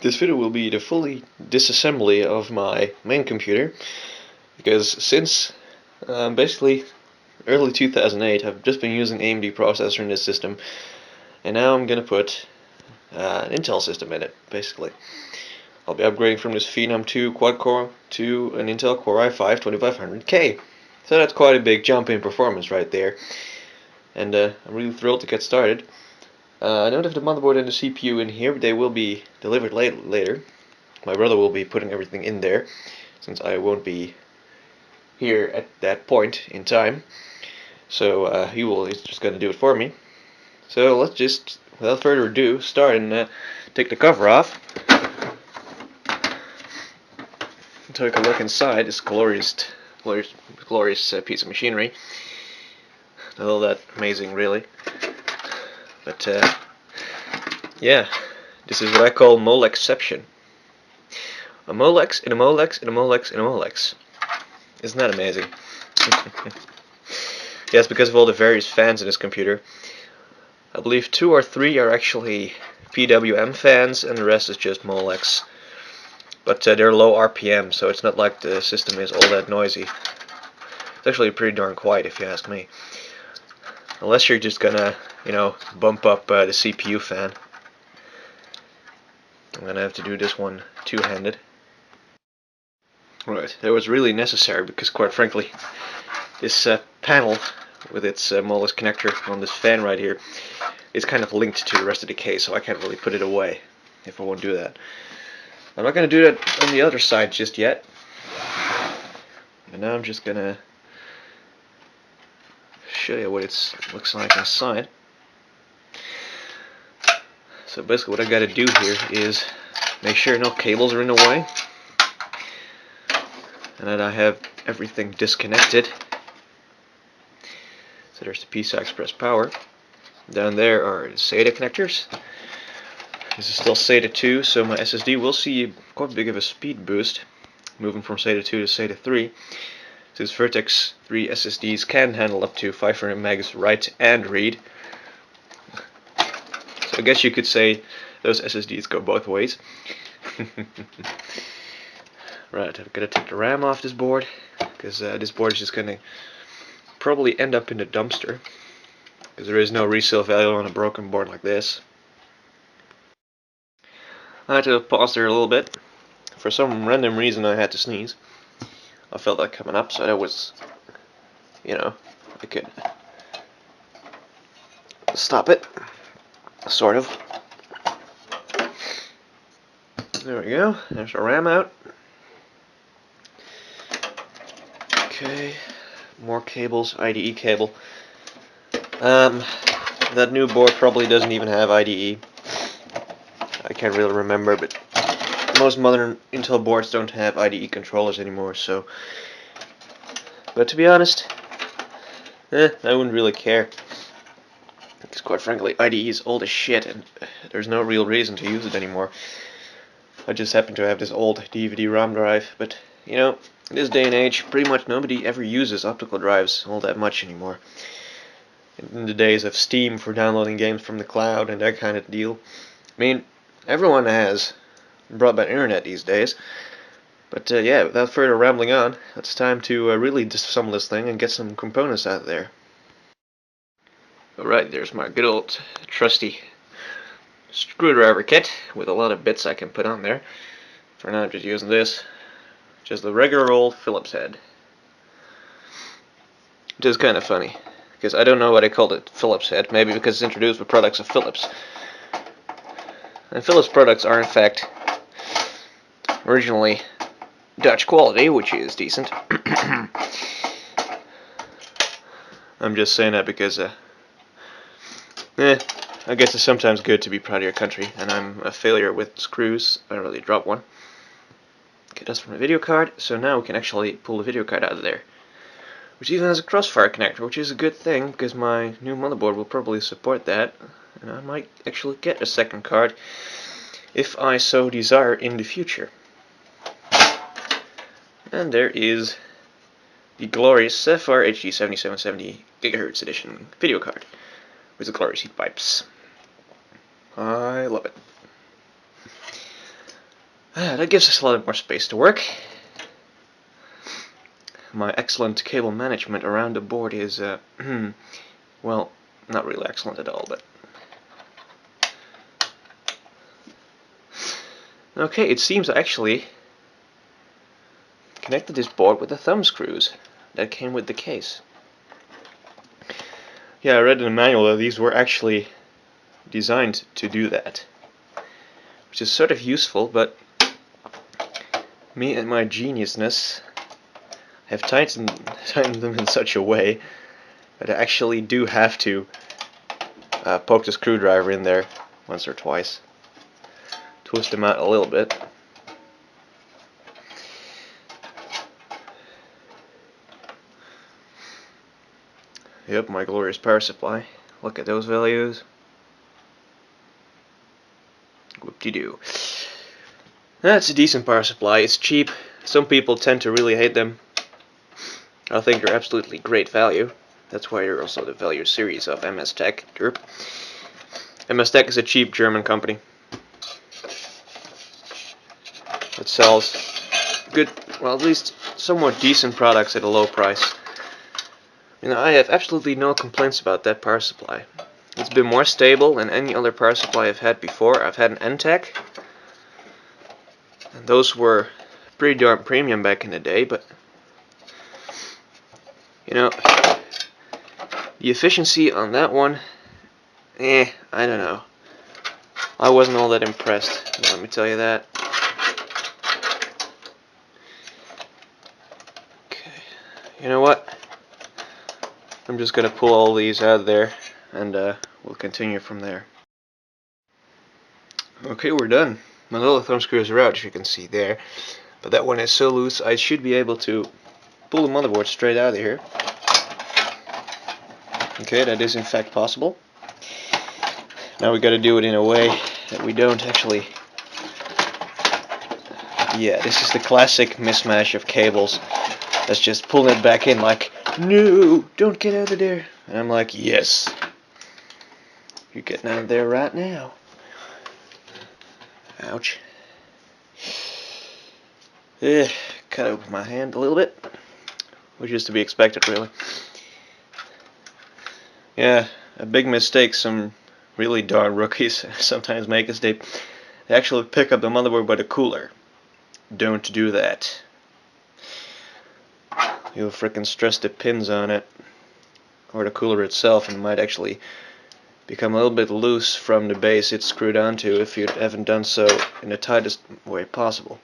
This video will be the fully disassembly of my main computer, because since basically early 2008 I've just been using AMD processor in this system, and now I'm gonna put an Intel system in it. Basically, I'll be upgrading from this Phenom 2 quad-core to an Intel Core i5 2500K. So that's quite a big jump in performance right there, and I'm really thrilled to get started. I don't have the motherboard and the CPU in here, but they will be delivered later. My brother will be putting everything in there, since I won't be here at that point in time. So he's just going to do it for me. So let's just, without further ado, start and take the cover off. Take a look inside this glorious piece of machinery. Not all that amazing, really. But yeah, this is what I call Molexception. A Molex in a Molex in a Molex in a Molex. Isn't that amazing? Yes, because of all the various fans in this computer. I believe 2 or 3 are actually PWM fans, and the rest is just Molex. But they're low RPM, so it's not like the system is all that noisy. It's actually pretty darn quiet, if you ask me. Unless you're just gonna, bump up the CPU fan. I'm gonna have to do this one two-handed. Right, that was really necessary because, quite frankly, this panel with its Molex connector on this fan right here is kind of linked to the rest of the case, so I can't really put it away if I won't do that. I'm not going to do that on the other side just yet. And now I'm just going to show you what it looks like inside. So basically what I got to do here is make sure no cables are in the way, and that I have everything disconnected. So there's the PCI Express power. Down there are the SATA connectors. This is still SATA 2, so my SSD will see quite big of a speed boost, moving from SATA 2 to SATA 3. Since Vertex 3 SSDs can handle up to 500 megs write and read. So I guess you could say those SSDs go both ways. Right, I'm gonna take the RAM off this board, because this board is just gonna probably end up in the dumpster, because there is no resale value on a broken board like this. I had to pause there a little bit. For some random reason I had to sneeze. I felt that coming up, so that was, I could stop it, sort of. There we go, there's our RAM out. Okay, more cables, IDE cable. That new board probably doesn't even have IDE. I can't really remember, but most modern Intel boards don't have IDE controllers anymore, so. But to be honest, I wouldn't really care. Because quite frankly, IDE is old as shit, and there's no real reason to use it anymore. I just happen to have this old DVD ROM drive, but, in this day and age, pretty much nobody ever uses optical drives all that much anymore. In the days of Steam for downloading games from the cloud and that kind of deal. I mean, everyone has broadband internet these days. But yeah, without further rambling on, it's time to really disassemble this thing and get some components out of there. Alright, there's my good old trusty screwdriver kit with a lot of bits I can put on there. For now I'm just using this, just the regular old Phillips head. Which is kind of funny, because I don't know why they called it Phillips head, maybe because it's introduced with products of Philips. And Philips products are in fact originally Dutch quality, which is decent. I'm just saying that because I guess it's sometimes good to be proud of your country, and I'm a failure with screws. I really dropped one. Okay, that's from the video card, so now we can actually pull the video card out of there. Which even has a crossfire connector, which is a good thing, because my new motherboard will probably support that, and I might actually get a second card if I so desire in the future. And there is the glorious Sapphire HD 7770 GHz edition video card with the glorious heat pipes. I love it. That gives us a lot more space to work. My excellent cable management around the board is, well, not really excellent at all, but... Okay, it seems I actually connected this board with the thumb screws that came with the case. Yeah, I read in the manual that these were actually designed to do that, which is sort of useful, but me and my geniusness have tightened them in such a way that I actually do have to poke the screwdriver in there once or twice, twist them out a little bit. Yep, my glorious power supply. Look at those values. Whoop-de-doo. That's a decent power supply. It's cheap. Some people tend to really hate them. I think they're absolutely great value. That's why they're also the value series of MS Tech. Derp. MS Tech is a cheap German company that sells good, well, at least somewhat decent products at a low price. You know, I have absolutely no complaints about that power supply. It's been more stable than any other power supply I've had before. I've had an NTEC, and those were pretty darn premium back in the day, but you know, the efficiency on that one, I don't know. I wasn't all that impressed, let me tell you that. Okay, you know what? I'm just gonna pull all these out of there, and we'll continue from there. Okay, we're done. My little thumb screws are out, as you can see there. But that one is so loose, I should be able to pull the motherboard straight out of here. Okay, that is in fact possible. Now we gotta do it in a way that we don't actually... Yeah, this is the classic mismatch of cables. That's just pulling it back in like, no, don't get out of there. And I'm like, yes. You're getting out of there right now. Ouch. Cut open my hand a little bit, which is to be expected, really. Yeah, a big mistake some really darn rookies sometimes make is they actually pick up the motherboard by the cooler. Don't do that. You'll frickin' stress the pins on it, or the cooler itself, and it might actually become a little bit loose from the base it's screwed onto if you haven't done so in the tightest way possible.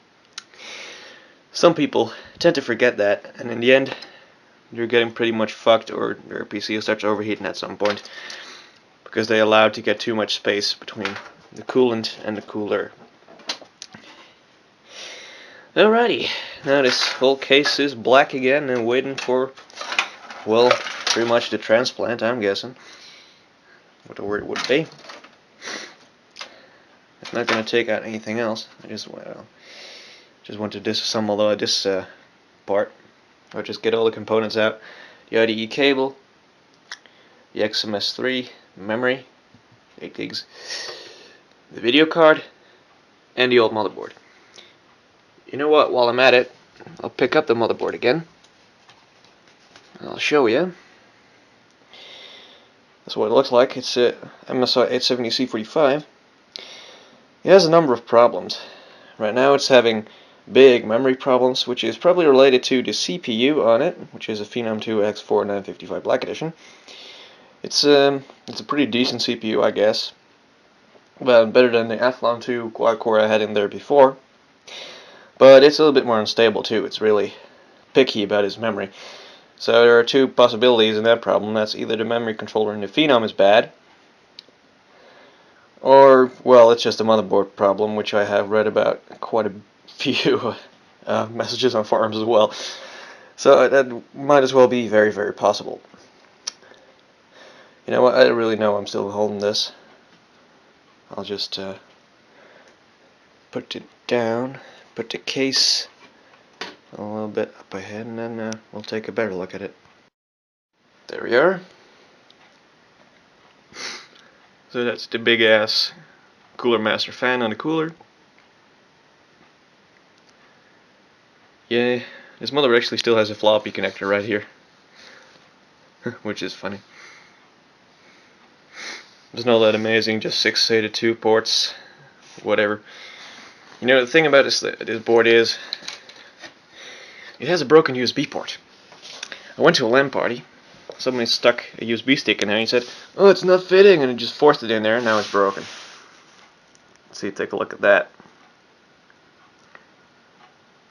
Some people tend to forget that, and in the end, you're getting pretty much fucked, or your PC starts overheating at some point, because they allowed to get too much space between the coolant and the cooler. Alrighty, now this whole case is black again and waiting for, well, pretty much the transplant, I'm guessing. What the word would be. I'm not going to take out anything else. I just want to disassemble this part, or just get all the components out. The IDE cable, the XMS3 memory, 8 gigs, the video card, and the old motherboard. You know what? While I'm at it, I'll pick up the motherboard again. I'll show you. That's what it looks like. It's a MSI 870C45. It has a number of problems. Right now it's having big memory problems, which is probably related to the CPU on it, which is a Phenom 2 X4 955 Black Edition. It's a pretty decent CPU, I guess. Well, better than the Athlon 2 quad core I had in there before. But it's a little bit more unstable too. It's really picky about its memory. So there are two possibilities in that problem. That's either the memory controller in the Phenom is bad, or, well, it's just a motherboard problem, which I have read about quite a few messages on forums as well. So that might as well be very, very possible. You know what? I don't really know I'm still holding this. I'll just put it down, put the case a little bit up ahead, and then we'll take a better look at it. There we are. So that's the big ass Cooler Master fan on the cooler. Yeah, this mother actually still has a floppy connector right here, which is funny. It's not that amazing, just 6 SATA 2 ports, whatever. You know, the thing about this board is, it has a broken USB port. I went to a LAN party, somebody stuck a USB stick in there and he said, "Oh, it's not fitting," and it just forced it in there and now it's broken. Let's see, take a look at that.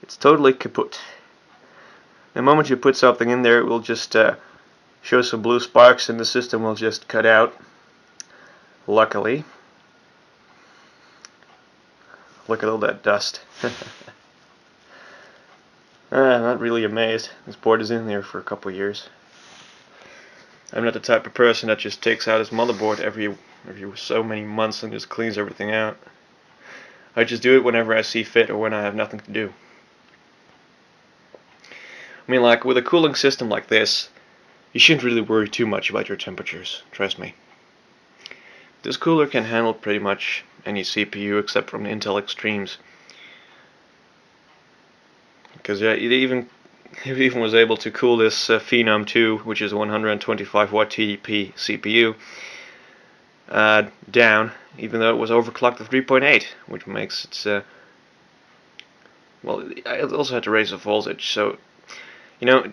It's totally kaput. The moment you put something in there, it will just show some blue sparks and the system will just cut out. Luckily. Look at all that dust. I'm not really amazed. This board is in there for a couple years. I'm not the type of person that just takes out his motherboard every so many months and just cleans everything out. I just do it whenever I see fit or when I have nothing to do. I mean, like with a cooling system like this, you shouldn't really worry too much about your temperatures, trust me. This cooler can handle pretty much any CPU except from the Intel Extremes. Because yeah, it even was able to cool this Phenom 2, which is a 125 watt TDP CPU, down, even though it was overclocked to 3.8, which makes it, well, I also had to raise the voltage, so, you know,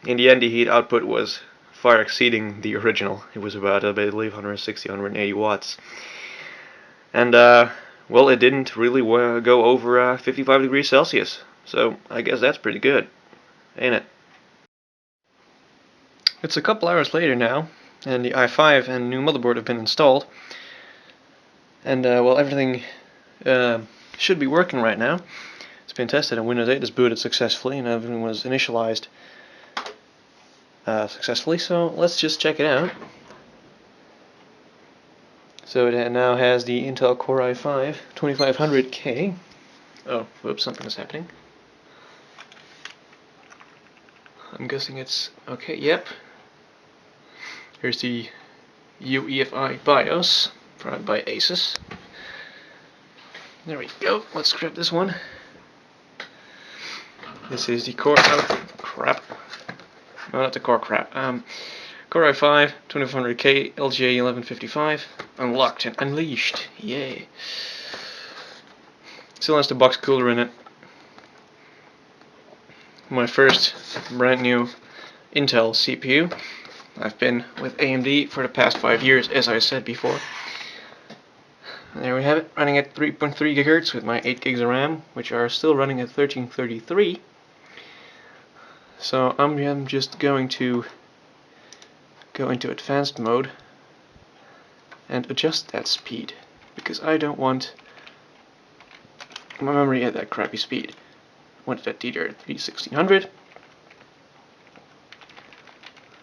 in the end the heat output was far exceeding the original. It was about, I believe, 160, 180 watts. And, well, it didn't really go over 55 degrees Celsius, so I guess that's pretty good, ain't it? It's a couple hours later now, and the i5 and new motherboard have been installed. And, well, everything should be working right now. It's been tested and Windows 8 is booted successfully and everything was initialized successfully, so let's just check it out. So it now has the Intel Core i5 2500K. Oh, whoops, something is happening. I'm guessing it's okay, yep. Here's the UEFI BIOS, provided by Asus. There we go, let's grab this one. This is the Core, oh crap, no, not the Core crap, Core i5 2500K LGA 1155, unlocked and unleashed, yay. Still has the box cooler in it. My first brand new Intel CPU. I've been with AMD for the past 5 years, as I said before. And there we have it, running at 3.3 GHz with my 8 gigs of RAM, which are still running at 1333. So I'm just going to go into advanced mode and adjust that speed, because I don't want my memory at that crappy speed. I want it at DDR3 1600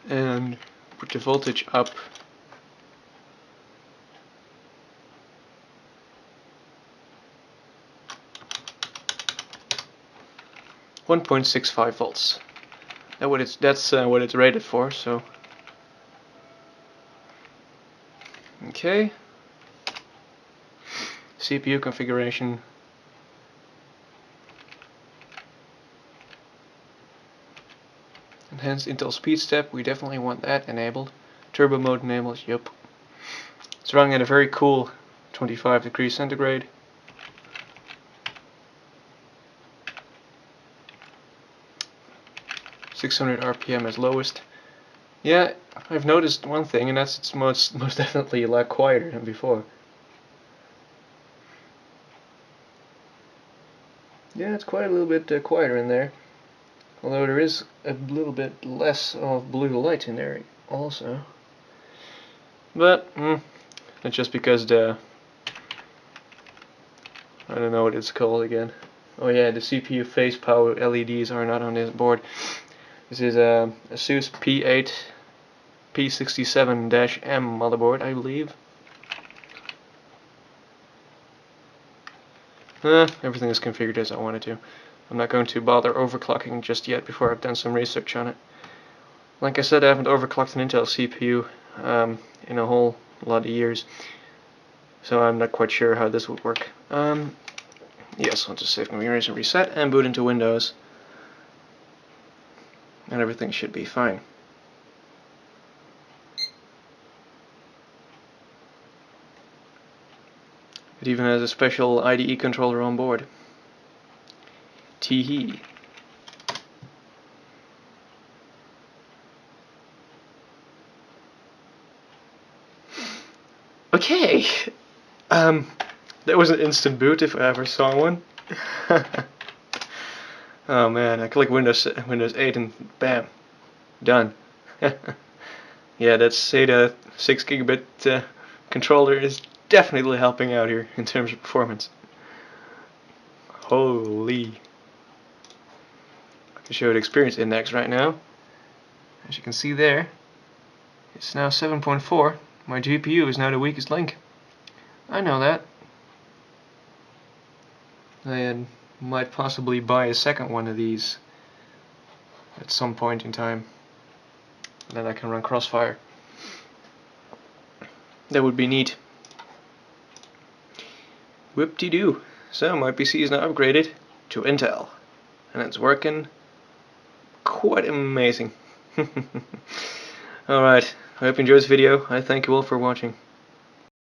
and put the voltage up . 1.65 volts. That's what it's rated for. So, okay. CPU configuration. Enhanced Intel Speed Step. We definitely want that enabled. Turbo mode enabled. Yup. It's running at a very cool 25 degrees centigrade. .600 RPM as lowest. Yeah, I've noticed one thing, and that's it's most definitely a lot quieter than before. Yeah, it's quite a little bit quieter in there. Although there is a little bit less of blue light in there also. But, that's just because I don't know what it's called again. Oh yeah, the CPU phase power LEDs are not on this board. This is a ASUS P8 P67-M motherboard, I believe. Everything is configured as I wanted to. I'm not going to bother overclocking just yet before I've done some research on it. Like I said, I haven't overclocked an Intel CPU in a whole lot of years, so I'm not quite sure how this would work. Yes, I'll just save configuration, reset, and boot into Windows. and everything should be fine. It even has a special IDE controller on board. Tee-hee. Okay, that was an instant boot if I ever saw one. Oh man, I click Windows 8 and bam, done. Yeah, that SATA 6 gigabit controller is definitely helping out here in terms of performance. Holy. I can show the experience index right now. As you can see there, it's now 7.4. My GPU is now the weakest link. I know that. I might possibly buy a second one of these at some point in time. Then I can run Crossfire. That would be neat. Whoop-de-doo. So my PC is now upgraded to Intel. And it's working quite amazing. Alright, I hope you enjoyed this video. I thank you all for watching.